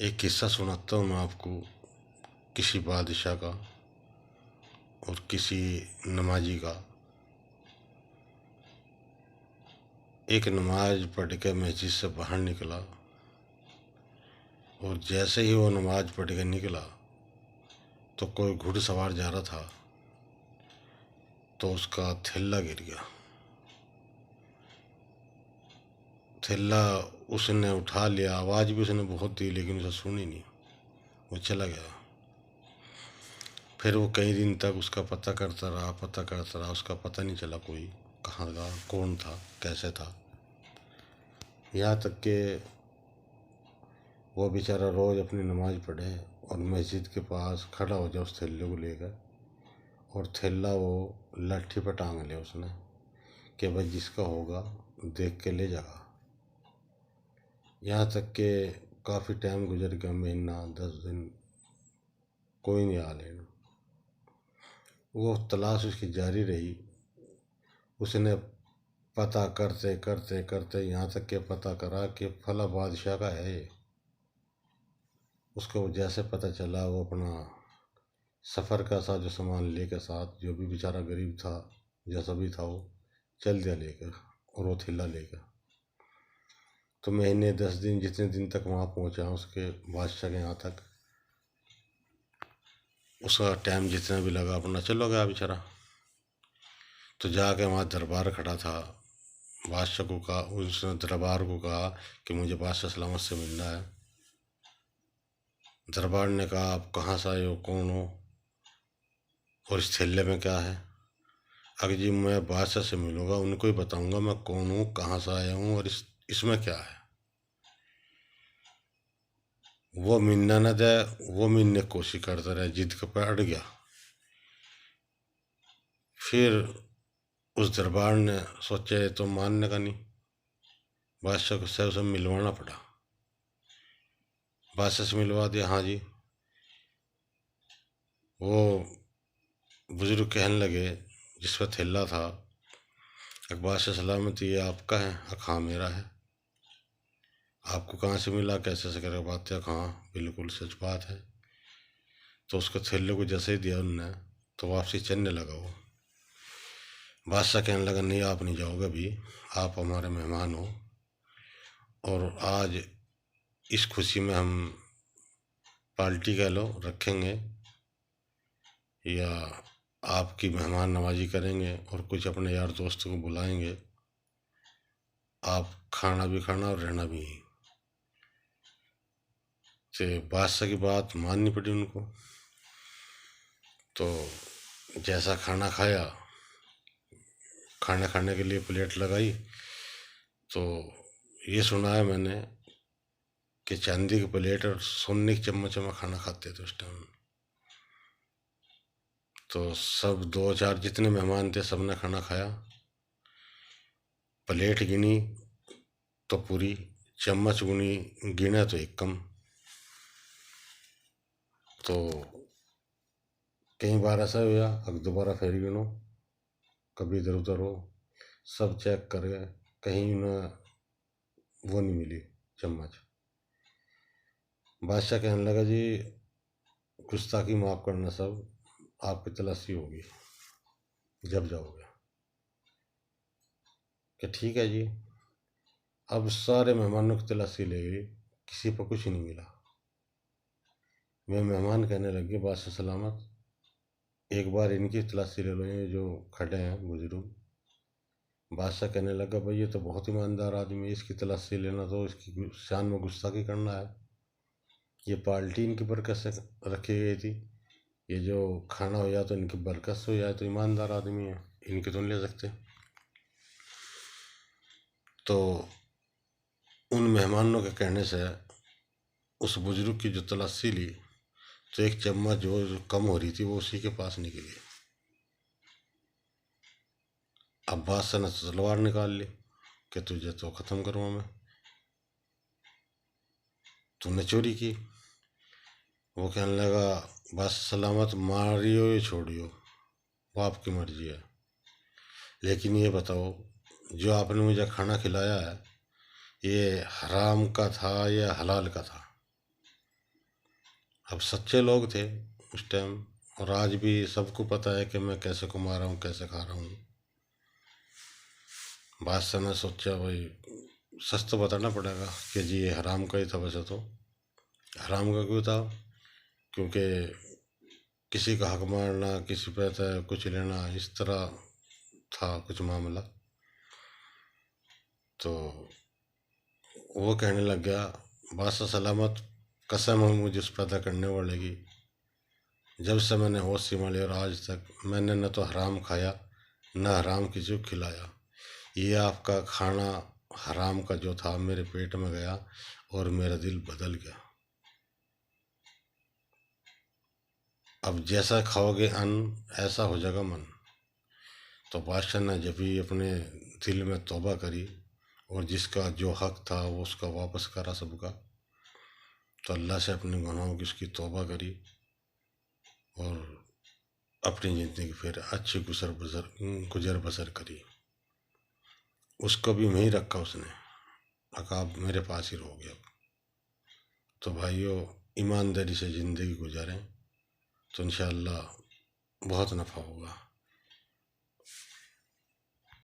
एक किस्सा सुनाता हूँ मैं आपको किसी बादशाह का और किसी नमाजी का। एक नमाज पढ़ के मस्जिद से बाहर निकला और जैसे ही वो नमाज पढ़ के निकला तो कोई घुड़सवार जा रहा था तो उसका थैला गिर गया। थैला उसने उठा लिया, आवाज़ भी उसने बहुत दी लेकिन उसे सुनी नहीं, वो चला गया। फिर वो कई दिन तक उसका पता करता रहा, उसका पता नहीं चला कोई कहाँ था, कौन था, कैसे था। यहाँ तक कि वो बेचारा रोज़ अपनी नमाज पढ़े और मस्जिद के पास खड़ा हो जाए उस थैले को लेकर, और थैला वो लाठी पर टांग लिया उसने कि भाई जिसका होगा देख के ले जागा। यहाँ तक कि काफ़ी टाइम गुजर गया, महीना 10 दिन, कोई नहीं आ लेना। वो तलाश उसकी जारी रही। उसने पता करते करते करते यहाँ तक कि पता करा कि फला बादशाह का है ये। उसको जैसे पता चला वो अपना सफ़र का सा जो सामान लेकर, साथ जो भी बेचारा गरीब था जैसा भी था, वो चल दिया लेकर, और वो थैला लेकर। तो महीने 10 दिन, जितने दिन तक वहाँ पहुँचा उसके बादशाह के यहाँ तक, उसका टाइम जितना भी लगा अपना चलो गया बेचारा। तो जाके वहाँ दरबार खड़ा था। बादशाह को कहा, उसने दरबार को कहा कि मुझे बादशाह सलामत से मिलना है। दरबार ने कहा आप कहाँ से आए हो, कौन हो, और इस थैले में क्या है। अगर जी मैं बादशाह से मिलूंगा, उनको ही बताऊंगा मैं कौन हूँ, कहाँ से आया हूँ, और इसमें क्या है। वो मिलना न दे, वो मिलने की कोशिश करता रहा, जिद के अड़ गया। फिर उस दरबार ने सोचा तो मानने का नहीं, बादशाह को से उसे मिलवाना पड़ा। बादशाह से मिलवा दिया। हाँ जी। वो बुजुर्ग कहने लगे जिस पर थैला था, बादशाह सलामत ये आपका है? हाँ मेरा है। आपको कहाँ से मिला, कैसे से करके बात है? हाँ बिल्कुल सच बात है। तो उसको थैले को जैसे ही दिया उनने तो वापसी चलने लगा वो। बादशाह कहने लगा नहीं आप नहीं जाओगे अभी, आप हमारे मेहमान हो, और आज इस खुशी में हम पार्टी कह लो रखेंगे, या आपकी मेहमान नवाजी करेंगे और कुछ अपने यार दोस्तों को बुलाएंगे। आप खाना भी खाना और रहना भी। तो बादशाह की बात माननी पड़ी उनको। तो जैसा खाना खाया, खाना खाने के लिए प्लेट लगाई, तो ये सुना है मैंने कि चांदी की प्लेट और सोने की चम्मच में खाना खाते थे उस टाइम। तो सब 2-4 जितने मेहमान थे सबने खाना खाया। प्लेट गिनी तो पूरी, चम्मच गिने तो एक कम। तो कई बार ऐसा हुआ, अब दोबारा फिर गिनो, कभी इधर उधर हो, सब चेक कर गए, कहीं ना वो नहीं मिली चम्मच। बादशाह कहने लगा जी गुस्ताखी माफ़ करना, सब आपकी तलाशी होगी जब जाओगे। कि ठीक है जी। अब सारे मेहमानों की तलाशी ले गई, किसी पर कुछ नहीं मिला। वे मेहमान कहने लगे बादशाह सलामत एक बार इनकी तलाशी ले लो, ये जो खड़े हैं बुजुर्ग। बादशाह कहने लगा भाई ये तो बहुत ईमानदार आदमी है, इसकी तलाशी लेना तो इसकी शान में गुस्ताखी करना है। ये पार्टी इनकी बरकत से रखी गई थी, ये जो खाना हो या तो इनकी बरकत से हो या तो ईमानदार आदमी है, इनके तो नहीं ले सकते। तो उन मेहमानों के कहने से उस बुजुर्ग की जो तलाशी ली तो एक चम्मच जो कम हो रही थी वो उसी के पास निकली। अब बादशाह ने तलवार निकाल ली कि तुझे तो ख़त्म करूँगा मैं, तूने चोरी की। वो कहने लगा बादशाह सलामत मारियो या छोड़ियो, वो आपकी मर्जी है, लेकिन ये बताओ जो आपने मुझे खाना खिलाया है ये हराम का था या हलाल का था? अब सच्चे लोग थे उस टाइम, और आज भी सबको पता है कि मैं कैसे कमा रहा हूँ, कैसे खा रहा हूँ। बादशाह ने सोचा भाई सच तो बताना पड़ेगा कि जी ये हराम का ही था। वैसे तो हराम का क्यों था, क्योंकि किसी का हक मारना, किसी पे कुछ लेना, इस तरह था कुछ मामला। तो वो कहने लग गया, बादशाह सलामत, कसम है मुझे उस पैदा करने वाले की, जब से मैंने होश संभाली और आज तक मैंने न तो हराम खाया न हराम किसी को खिलाया। ये आपका खाना हराम का जो था मेरे पेट में गया और मेरा दिल बदल गया। अब जैसा खाओगे अन्न ऐसा हो जाएगा मन। तो बादशाह ने जब भी अपने दिल में तौबा करी और जिसका जो हक था वो उसका वापस करा सबका, तो अल्लाह से अपने गुनाहों की उसकी तौबा करी और अपनी ज़िंदगी फिर अच्छी गुजर बसर करी। उसको भी वहीं रखा उसने, कहा आप मेरे पास ही रहोगे अब। तो भाइयों, ईमानदारी से ज़िंदगी गुजारें तो इंशाअल्लाह बहुत नफ़ा होगा।